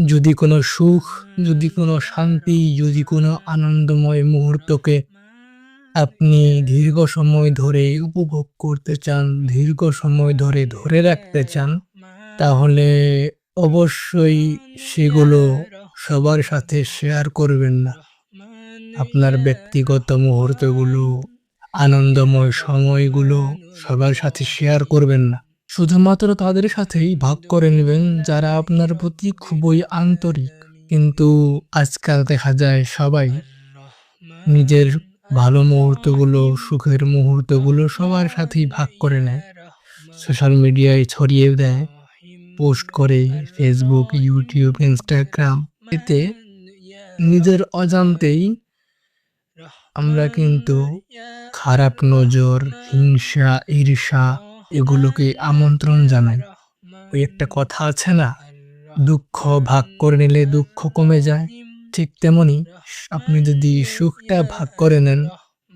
যদি কোনো সুখ, যদি কোনো শান্তি, যদি কোনো আনন্দময় মুহূর্তকে আপনি দীর্ঘ সময় ধরে উপভোগ করতে চান, দীর্ঘ সময় ধরে ধরে রাখতে চান, তাহলে অবশ্যই সেগুলো সবার সাথে শেয়ার করবেন না। আপনার ব্যক্তিগত মুহূর্তগুলো, আনন্দময় সময়গুলো সবার সাথে শেয়ার করবেন না। শুধুমাত্র তাদের সাথেই ভাগ করে নিবেন যারা আপনার প্রতি খুবই আন্তরিক। কিন্তু আজকাল দেখা যায় সবাই নিজের ভালো মুহূর্তগুলো, সুখের মুহূর্তগুলো সবার সাথেই ভাগ করে নেয়। সোশ্যাল মিডিয়ায় ছড়িয়ে দেয়, পোস্ট করে Facebook, YouTube, Instagram। এতে নিজের অজান্তেই আমরা কিন্তু খারাপ নজর, হিংসা, ঈর্ষা এগুলোকে আমন্ত্রণ জানাই। ওই একটা কথা আছে না? দুঃখ ভাগ করে নিলে দুঃখ কমে যায়। ঠিক তেমনি আপনি যদি সুখটা ভাগ করে নেন,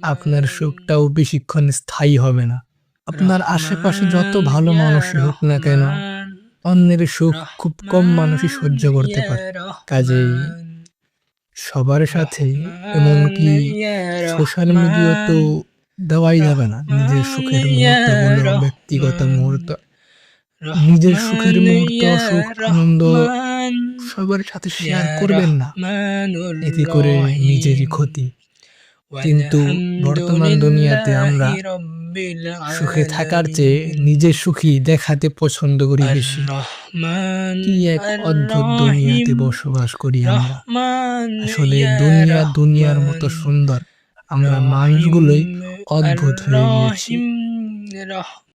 আপনার সুখটাও বেশিক্ষণ স্থায়ী হবে না। আপনার আশেপাশে যত ভালো মানুষই হোক না কেন, অন্যের সুখ খুব কম মানুষই সহ্য করতে পারে। কাজেই সবার সাথেই, এমনকি সোশ্যাল মিডিয়া তো দেওয়াই যাবে না। নিজের সুখের মুহূর্তগুলো, ব্যক্তিগত মুহূর্ত, নিজের সুখের মুহূর্ত, সুখ, আনন্দ সবার সাথে শেয়ার করবেন না। এতে করে নিজেরই ক্ষতি। কিন্তু বর্তমান দুনিয়াতে আমরা সুখে থাকার চেয়ে নিজে সুখী দেখাতে পছন্দ করি বেশি। কি এক অদ্ভুত দুনিয়াতে বসবাস করি আমরা। আসলে দুনিয়ার মতো সুন্দর। আমরা মানুষগুলোই অদ্ভুত হয়ে গিয়েছি।